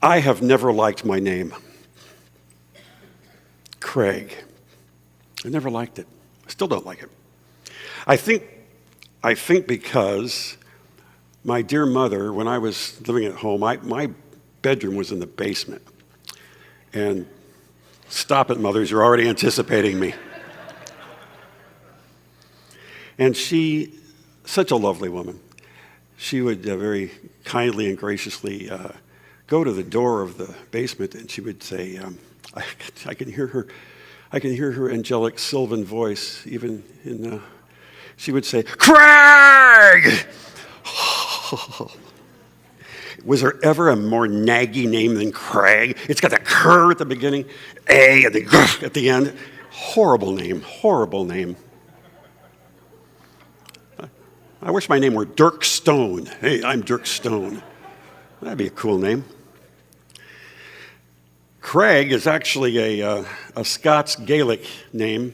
I have never liked my name, Craig. I never liked it. I still don't like it. I think because my dear mother, when I was living at home, my bedroom was in the basement. And stop it, mothers, you're already anticipating me. And she, such a lovely woman, she would very kindly and graciously go to the door of the basement, and she would say, I can hear her angelic sylvan voice, even in, she would say, Craig! Was there ever a more naggy name than Craig? It's got the cur at the beginning, A, and the G at the end. Horrible name, horrible name. I wish my name were Dirk Stone. Hey, I'm Dirk Stone. That'd be a cool name. Craig is actually a Scots Gaelic name.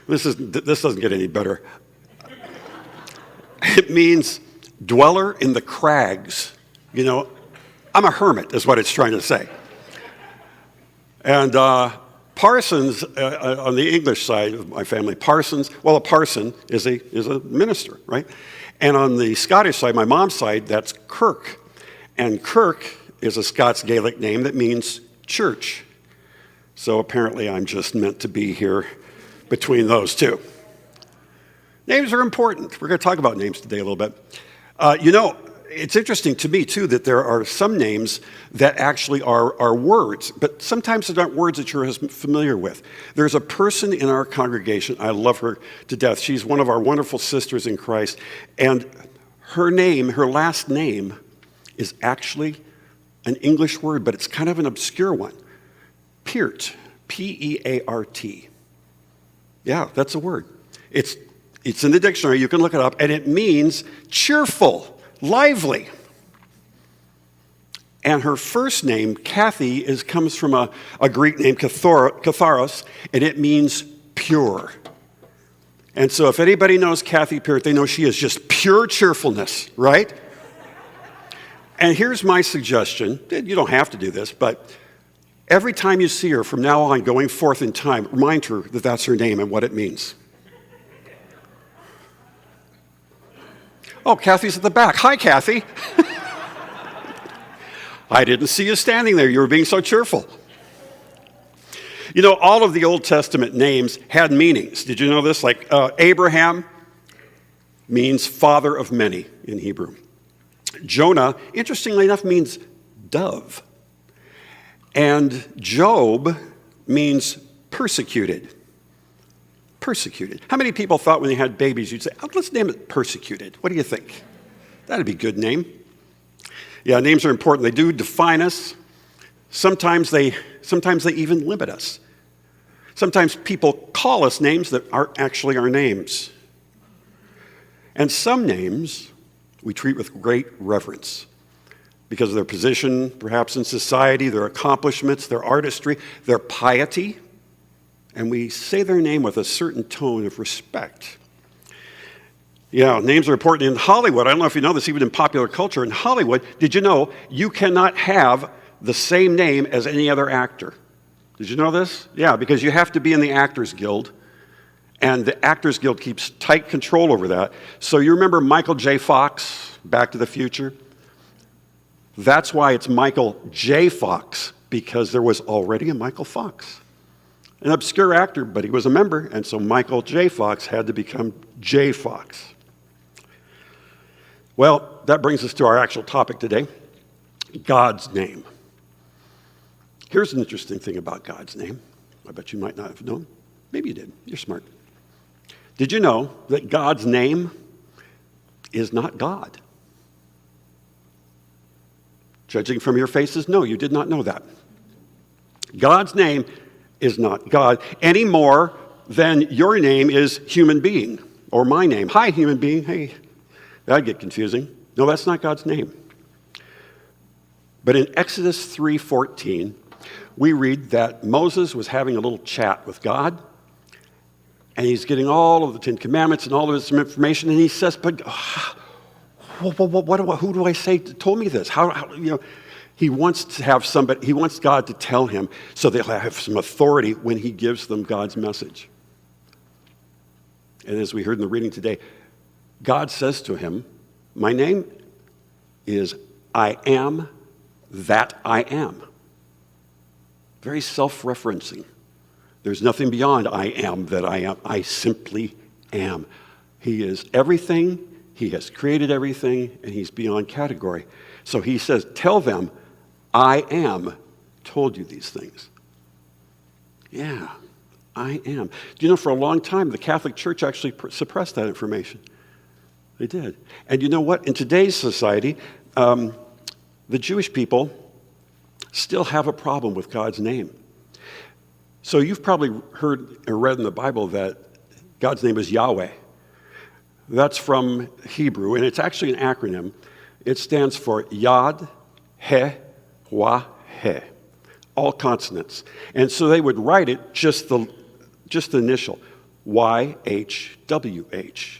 This doesn't get any better. It means dweller in the crags. You know, I'm a hermit, is what it's trying to say. And Parsons, on the English side of my family, Parsons, well, a parson is a minister, right? And on the Scottish side, my mom's side, that's Kirk. And Kirk is a Scots Gaelic name that means church. So apparently I'm just meant to be here between those two. Names are important. We're going to talk about names today a little bit. It's interesting to me, too, that there are some names that actually are words, but sometimes they're not words that you're as familiar with. There's a person in our congregation, I love her to death. She's one of our wonderful sisters in Christ, and her last name, is actually an English word, but it's kind of an obscure one. Peart, P-E-A-R-T. Yeah, that's a word. It's in the dictionary, you can look it up, and it means cheerful. Lively. And her first name, Kathy, comes from a Greek name, Katharos, and it means pure. And so if anybody knows Kathy Peart, they know she is just pure cheerfulness, right? And here's my suggestion. You don't have to do this, but every time you see her from now on going forth in time, remind her that that's her name and what it means. Oh, Kathy's at the back. Hi, Kathy. I didn't see you standing there. You were being so cheerful. You know, all of the Old Testament names had meanings. Did you know this? Like Abraham means father of many in Hebrew. Jonah, interestingly enough, means dove. And Job means persecuted. Persecuted. How many people thought when they had babies, you'd say, oh, let's name it Persecuted? What do you think? That'd be a good name. Yeah, names are important. They do define us. Sometimes they even limit us. Sometimes people call us names that aren't actually our names. And some names we treat with great reverence because of their position, perhaps in society, their accomplishments, their artistry, their piety. And we say their name with a certain tone of respect. Yeah, names are important in Hollywood. I don't know if you know this, even in popular culture. In Hollywood, did you know you cannot have the same name as any other actor? Did you know this? Yeah, because you have to be in the Actors Guild. And the Actors Guild keeps tight control over that. So you remember Michael J. Fox, Back to the Future? That's why it's Michael J. Fox, because there was already a Michael Fox. An obscure actor, but he was a member, and so Michael J. Fox had to become J. Fox. Well, that brings us to our actual topic today, God's name. Here's an interesting thing about God's name. I bet you might not have known. Maybe you did. You're smart. Did you know that God's name is not God? Judging from your faces, no, you did not know that. God's name is not God any more than your name is human being or my name. Hi, human being. Hey, that'd get confusing. No, that's not God's name. But in Exodus 3:14, we read that Moses was having a little chat with God, and he's getting all of the Ten Commandments and all of this information, and he says, "But who do I say told me this? How He wants to have somebody, he wants God to tell him so they'll have some authority when he gives them God's message. And as we heard in the reading today, God says to him, my name is I am that I am. Very self-referencing. There's nothing beyond I am that I am. I simply am. He is everything. He has created everything, and he's beyond category. So he says, tell them, I am told you these things. Yeah, I am. Do you know, for a long time, the Catholic Church actually suppressed that information. They did. And you know what? In today's society, the Jewish people still have a problem with God's name. So you've probably heard or read in the Bible that God's name is Yahweh. That's from Hebrew, and it's actually an acronym. It stands for Yad, He, Wah, He. All consonants. And so they would write it just the initial, YHWH.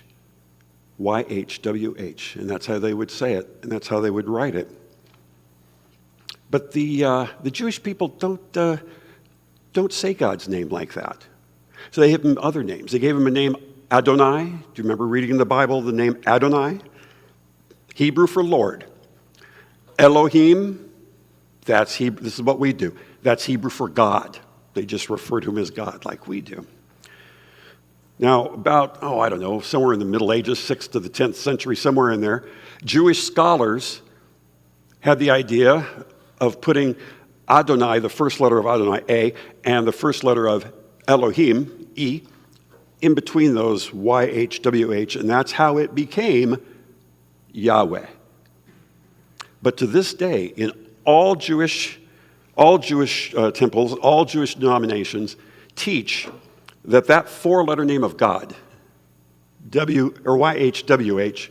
YHWH. And that's how they would say it, and that's how they would write it. But the Jewish people don't say God's name like that. So they give him other names. They gave him a name Adonai. Do you remember reading in the Bible the name Adonai? Hebrew for Lord. Elohim, that's Hebrew. This is what we do. That's Hebrew for God. They just refer to him as God like we do. Now, about, I don't know, somewhere in the Middle Ages, 6th to the 10th century, somewhere in there, Jewish scholars had the idea of putting Adonai, the first letter of Adonai, A, and the first letter of Elohim, E, in between those, YHWH, and that's how it became Yahweh. But to this day, in all Jewish temples, all Jewish denominations teach that four-letter name of God, YHWH,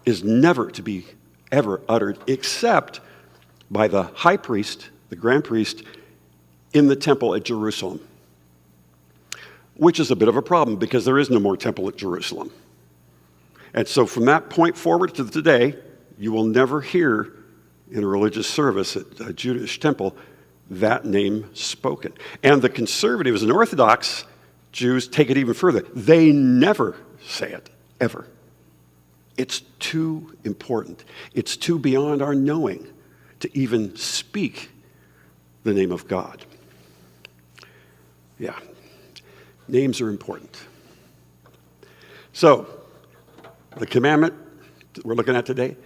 is never to be ever uttered except by the high priest, the grand priest, in the temple at Jerusalem. Which is a bit of a problem because there is no more temple at Jerusalem. And so from that point forward to today, you will never hear in a religious service at a Jewish temple that name spoken. And the conservatives and Orthodox Jews take it even further. They never say it, ever. It's too important. It's too beyond our knowing to even speak the name of God. Yeah. Names are important. So, the commandment that we're looking at today,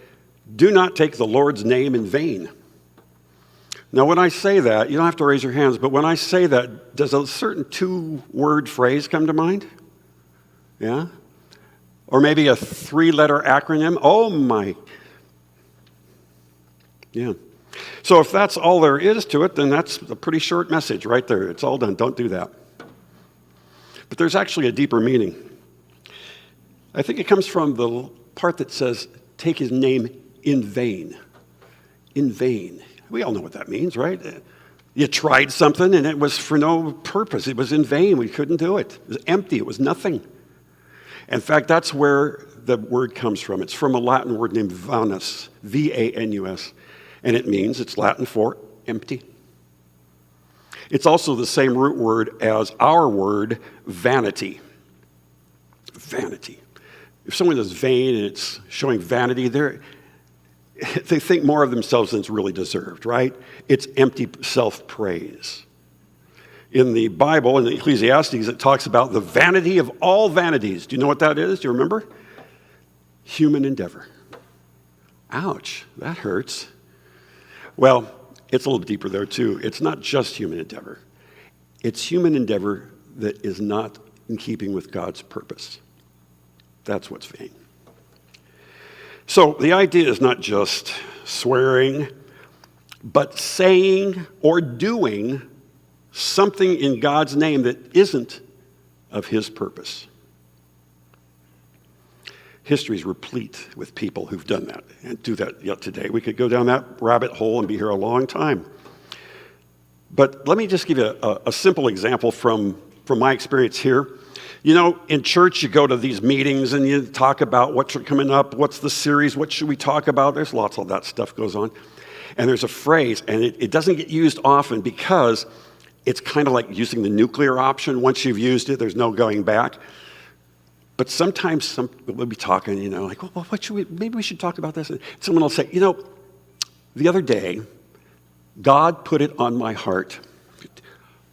do not take the Lord's name in vain. Now, when I say that, you don't have to raise your hands, but when I say that, does a certain two-word phrase come to mind? Yeah? Or maybe a three-letter acronym? Oh, my. Yeah. So if that's all there is to it, then that's a pretty short message right there. It's all done. Don't do that. But there's actually a deeper meaning. I think it comes from the part that says, take his name in vain. In vain. We all know what that means, right? You tried something and it was for no purpose. It was in vain. We couldn't do it. It was empty. It was nothing. In fact, that's where the word comes from. It's from a Latin word named vanus, V-A-N-U-S. And it means, it's Latin for empty. It's also the same root word as our word vanity. Vanity. If someone is vain and it's showing vanity, they think more of themselves than it's really deserved, right? It's empty self-praise. In the Bible, in the Ecclesiastes, it talks about the vanity of all vanities. Do you know what that is? Do you remember? Human endeavor. Ouch, that hurts. Well, it's a little deeper there too. It's not just human endeavor. It's human endeavor that is not in keeping with God's purpose. That's what's vain. So the idea is not just swearing, but saying or doing something in God's name that isn't of his purpose. History is replete with people who've done that and do that yet today. We could go down that rabbit hole and be here a long time. But let me just give you a simple example from my experience here. You know, in church, you go to these meetings and you talk about what's coming up, what's the series, what should we talk about. There's lots of that stuff goes on. And there's a phrase, and it doesn't get used often because it's kind of like using the nuclear option. Once you've used it, there's no going back. But sometimes we'll be talking, like, well, maybe we should talk about this. And someone will say, the other day, God put it on my heart.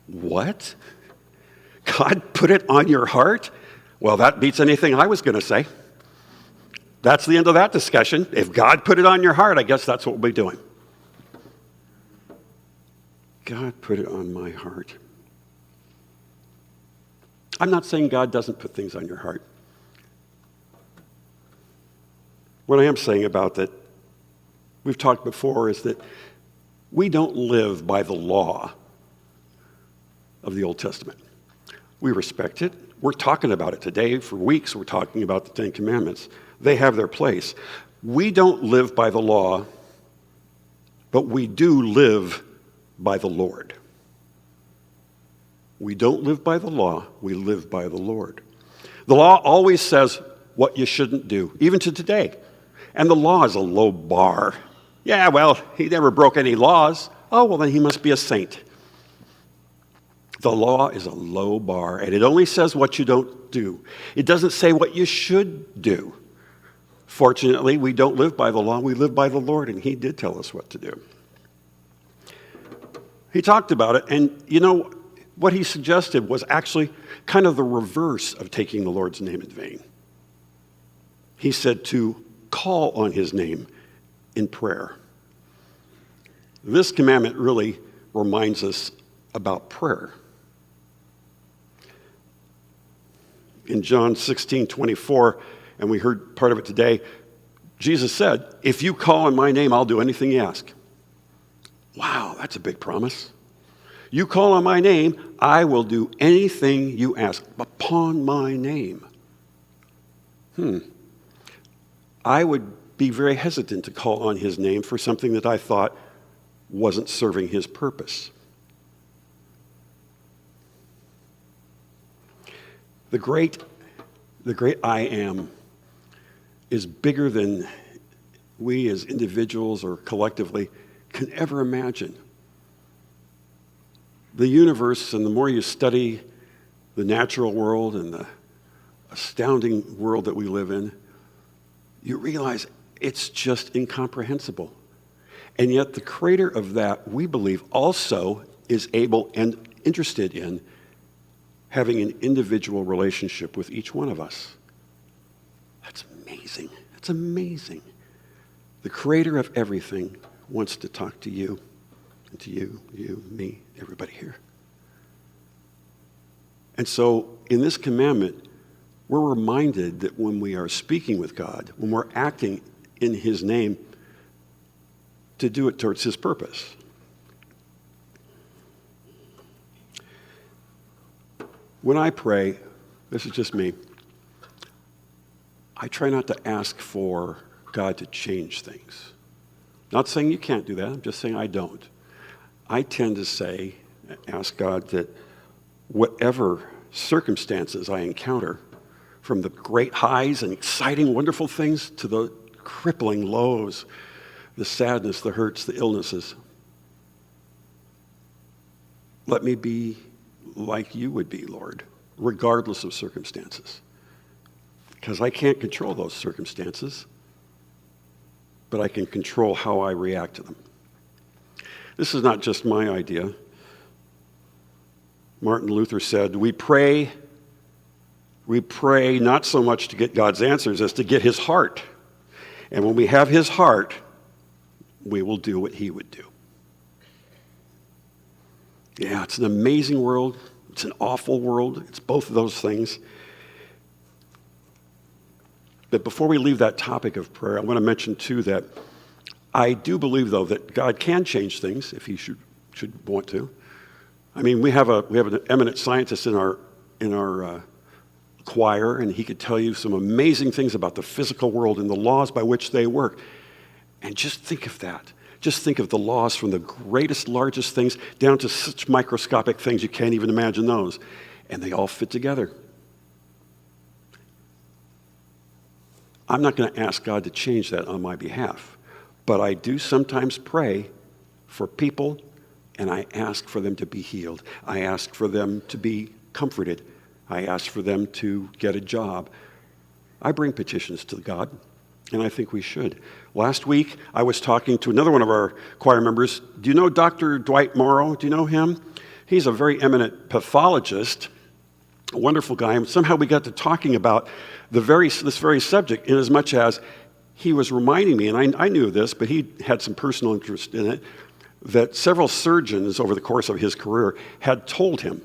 What? God put it on your heart? Well, that beats anything I was going to say. That's the end of that discussion. If God put it on your heart, I guess that's what we'll be doing. God put it on my heart. I'm not saying God doesn't put things on your heart. What I am saying about that, we've talked before, is that we don't live by the law of the Old Testament. We respect it. We're talking about it today. For weeks, we're talking about the Ten Commandments. They have their place. We don't live by the law, but we do live by the Lord. We don't live by the law, we live by the Lord. The law always says what you shouldn't do, even to today. And the law is a low bar. Yeah, well, he never broke any laws. Oh, well, then he must be a saint. The law is a low bar, and it only says what you don't do. It doesn't say what you should do. Fortunately, we don't live by the law, we live by the Lord, and he did tell us what to do. He talked about it, and what he suggested was actually kind of the reverse of taking the Lord's name in vain. He said to call on his name in prayer. This commandment really reminds us about prayer. In John 16:24, and we heard part of it today, Jesus said, if you call on my name, I'll do anything you ask. Wow, that's a big promise. You call on my name, I will do anything you ask upon my name. I would be very hesitant to call on his name for something that I thought wasn't serving his purpose. The great I am is bigger than we as individuals or collectively can ever imagine. The universe, and the more you study the natural world and the astounding world that we live in, you realize it's just incomprehensible. And yet the creator of that, we believe, also is able and interested in having an individual relationship with each one of us. That's amazing. That's amazing. The creator of everything wants to talk to you, and to you, me, everybody here. And so in this commandment, we're reminded that when we are speaking with God, when we're acting in his name, to do it towards his purpose. When I pray, this is just me, I try not to ask for God to change things. Not saying you can't do that, I'm just saying I don't. I tend to ask God that whatever circumstances I encounter, from the great highs and exciting, wonderful things to the crippling lows, the sadness, the hurts, the illnesses, let me be like you would be, Lord, regardless of circumstances. Because I can't control those circumstances, but I can control how I react to them. This is not just my idea. Martin Luther said, we pray not so much to get God's answers as to get his heart. And when we have his heart, we will do what he would do. Yeah, it's an amazing world. It's an awful world. It's both of those things. But before we leave that topic of prayer, I want to mention, too, that I do believe, though, that God can change things if he should want to. I mean, we have an eminent scientist in our choir, and he could tell you some amazing things about the physical world and the laws by which they work. And just think of that. Just think of the laws from the greatest, largest things down to such microscopic things you can't even imagine those. And they all fit together. I'm not going to ask God to change that on my behalf. But I do sometimes pray for people, and I ask for them to be healed. I ask for them to be comforted. I ask for them to get a job. I bring petitions to God, and I think we should. Last week, I was talking to another one of our choir members. Do you know Dr. Dwight Morrow? Do you know him? He's a very eminent pathologist, a wonderful guy. And somehow we got to talking about this very subject, in as much as he was reminding me, and I knew this, but he had some personal interest in it, that several surgeons over the course of his career had told him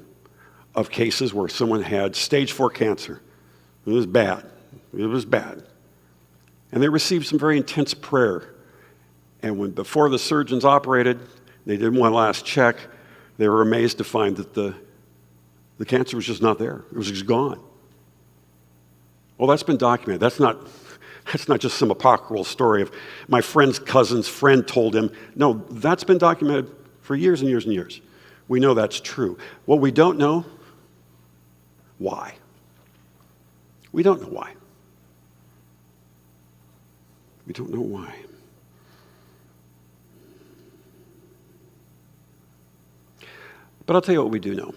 of cases where someone had stage 4 cancer. It was bad. It was bad. And they received some very intense prayer. And before the surgeons operated, they did one last check. They were amazed to find that the cancer was just not there. It was just gone. Well, that's been documented. That's not just some apocryphal story of my friend's cousin's friend told him. No, that's been documented for years and years and years. We know that's true. What we don't know, why? We don't know why. We don't know why. But I'll tell you what we do know.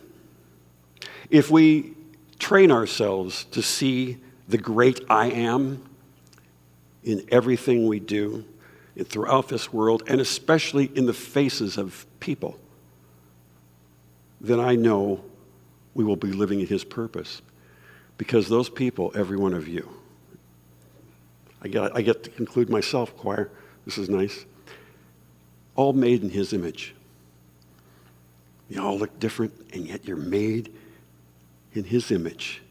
If we train ourselves to see the great I am in everything we do and throughout this world, and especially in the faces of people, then I know we will be living in his purpose. Because those people, every one of you, I get to conclude myself, choir. This is nice. All made in his image. You all look different, and yet you're made in his image.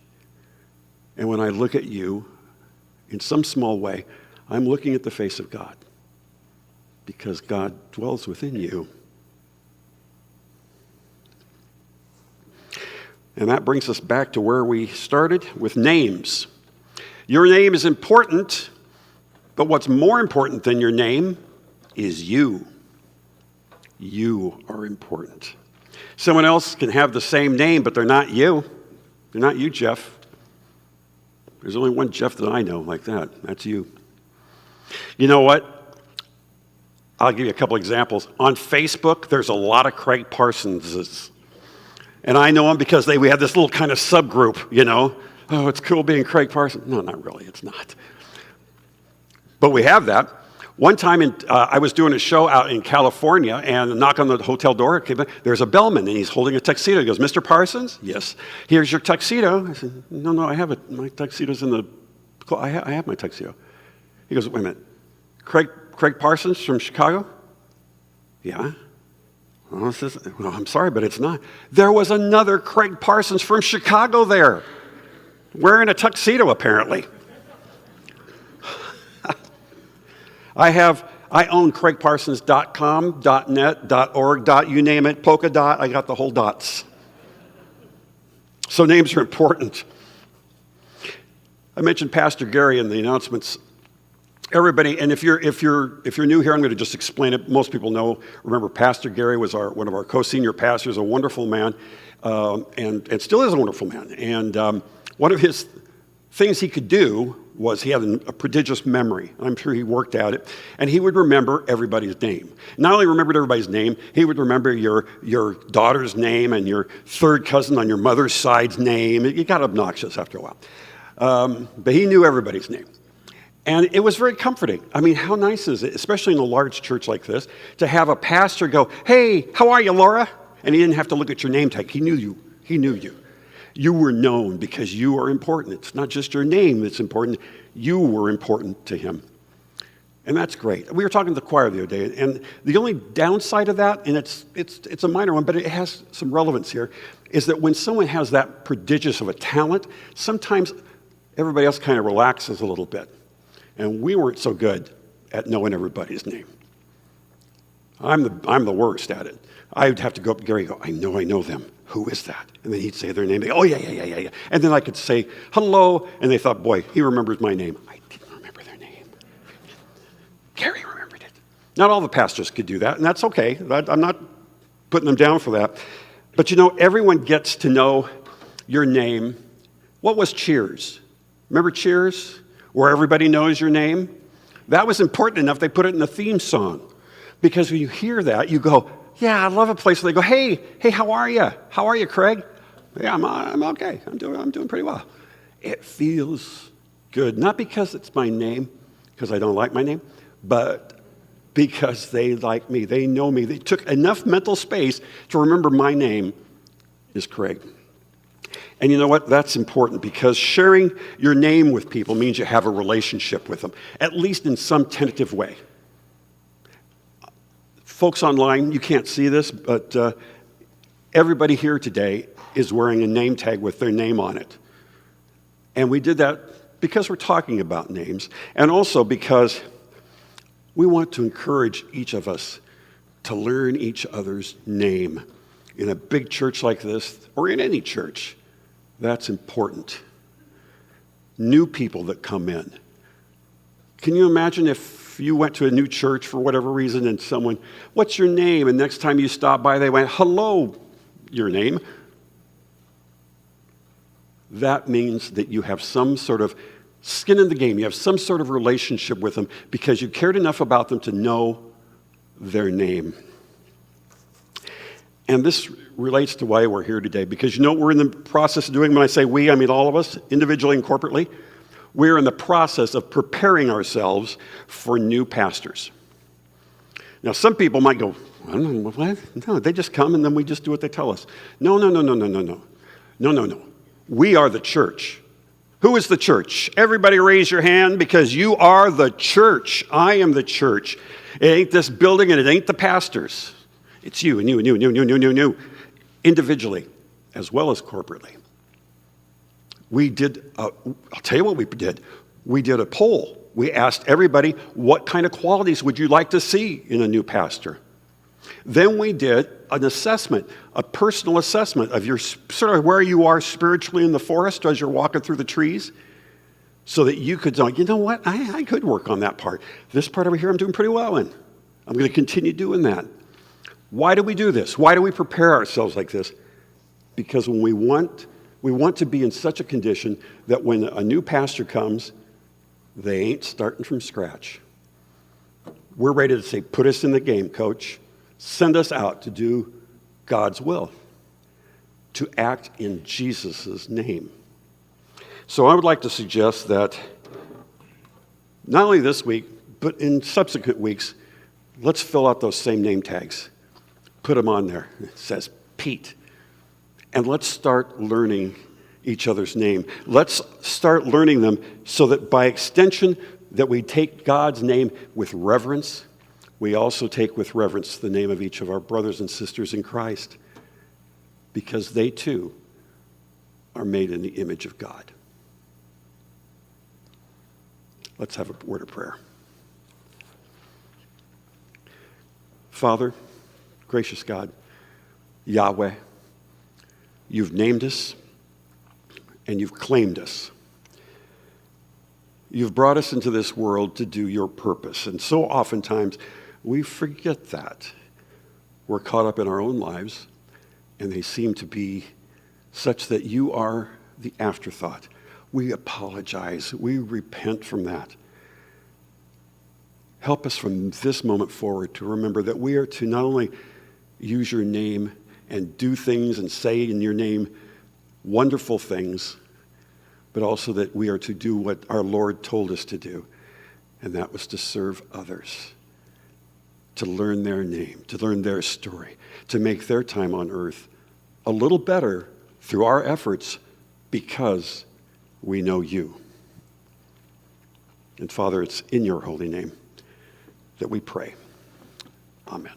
And when I look at you, in some small way, I'm looking at the face of God. Because God dwells within you. And that brings us back to where we started with names. Your name is important, but what's more important than your name is you. You are important. Someone else can have the same name, but they're not you. They're not you, Jeff. There's only one Jeff that I know like that. That's you. You know what? I'll give you a couple examples. On Facebook, there's a lot of Craig Parsonses. And I know them because we have this little kind of subgroup, you know. Oh, it's cool being Craig Parsons. No, not really. It's not. But we have that. One time I was doing a show out in California, and a knock on the hotel door came in. There's a bellman, and he's holding a tuxedo. He goes, "Mr. Parsons?" "Yes." "Here's your tuxedo." I said, No, I have it. My tuxedo's in the... I have my tuxedo. He goes, "Wait a minute. Craig Parsons from Chicago?" "Yeah." Well, I'm sorry, but it's not. There was another Craig Parsons from Chicago there, wearing a tuxedo, apparently. I own CraigParsons.com, .net, .org, you name it, polka dot, I got the whole dots. So names are important. I mentioned Pastor Gary in the announcements. Everybody, and if you're new here, I'm going to just explain it. Most people remember Pastor Gary was one of our co-senior pastors, a wonderful man, and still is a wonderful man. And one of his things he could do was he had a prodigious memory. I'm sure he worked at it. And he would remember everybody's name. Not only remembered everybody's name, he would remember your daughter's name and your third cousin on your mother's side's name. It got obnoxious after a while. But he knew everybody's name. And it was very comforting. I mean, how nice is it, especially in a large church like this, to have a pastor go, "Hey, how are you, Laura?" And he didn't have to look at your name tag. He knew you. He knew you. You were known because you are important. It's not just your name that's important. You were important to him. And that's great. We were talking to the choir the other day, and the only downside of that, and it's a minor one, but it has some relevance here, is that when someone has that prodigious of a talent, sometimes everybody else kind of relaxes a little bit. And we weren't so good at knowing everybody's name. I'm the worst at it. I'd have to go up to Gary and go, I know them. Who is that? And then he'd say their name. They go, "Oh, yeah. And then I could say, hello. And they thought, boy, he remembers my name. I didn't remember their name. Gary remembered it. Not all the pastors could do that, and that's okay. I'm not putting them down for that. But you know, everyone gets to know your name. What was Cheers? Remember Cheers? Where everybody knows your name? That was important enough they put it in the theme song. Because when you hear that, you go, yeah, I love a place where they go, hey, how are you? How are you, Craig? Yeah, I'm okay. I'm doing pretty well. It feels good. Not because it's my name, because I don't like my name, but because they like me. They know me. They took enough mental space to remember my name is Craig. And you know what? That's important because sharing your name with people means you have a relationship with them, at least in some tentative way. Folks online, you can't see this, but everybody here today is wearing a name tag with their name on it. And we did that because we're talking about names, and also because we want to encourage each of us to learn each other's name. In a big church like this, or in any church, that's important. New people that come in. Can you imagine if you went to a new church for whatever reason and someone, what's your name? And next time you stop by, they went, hello, your name. That means that you have some sort of skin in the game. You have some sort of relationship with them because you cared enough about them to know their name. And this relates to why we're here today, because you know what we're in the process of doing? When I say we, I mean all of us, individually and corporately. We're in the process of preparing ourselves for new pastors. Now, some people might go, I don't know, what? No, they just come and then we just do what they tell us. No. We are the church. Who is the church? Everybody raise your hand because you are the church. I am the church. It ain't this building and it ain't the pastors. It's you and you and you and you and you and you. Individually as well as corporately. I'll tell you what we did. We did a poll. We asked everybody, what kind of qualities would you like to see in a new pastor? Then we did an assessment, a personal assessment of your sort of where you are spiritually in the forest as you're walking through the trees, so that you could say, you know what, I could work on that part. This part over here I'm doing pretty well in. I'm going to continue doing that. Why do we do this? Why do we prepare ourselves like this? Because when we want to be in such a condition that when a new pastor comes, they ain't starting from scratch. We're ready to say, put us in the game, coach. Send us out to do God's will, to act in Jesus' name. So I would like to suggest that not only this week, but in subsequent weeks, let's fill out those same name tags. Put them on there. It says Pete. And let's start learning each other's name. Let's start learning them so that by extension that we take God's name with reverence. We also take with reverence the name of each of our brothers and sisters in Christ, because they too are made in the image of God. Let's have a word of prayer. Father, gracious God, Yahweh, you've named us and you've claimed us. You've brought us into this world to do your purpose. And so oftentimes we forget that. We're caught up in our own lives, and they seem to be such that you are the afterthought. We apologize. We repent from that. Help us from this moment forward to remember that we are to not only use your name and do things and say in your name wonderful things, but also that we are to do what our Lord told us to do, and that was to serve others, to learn their name, to learn their story, to make their time on earth a little better through our efforts because we know you. And Father, it's in your holy name that we pray. Amen.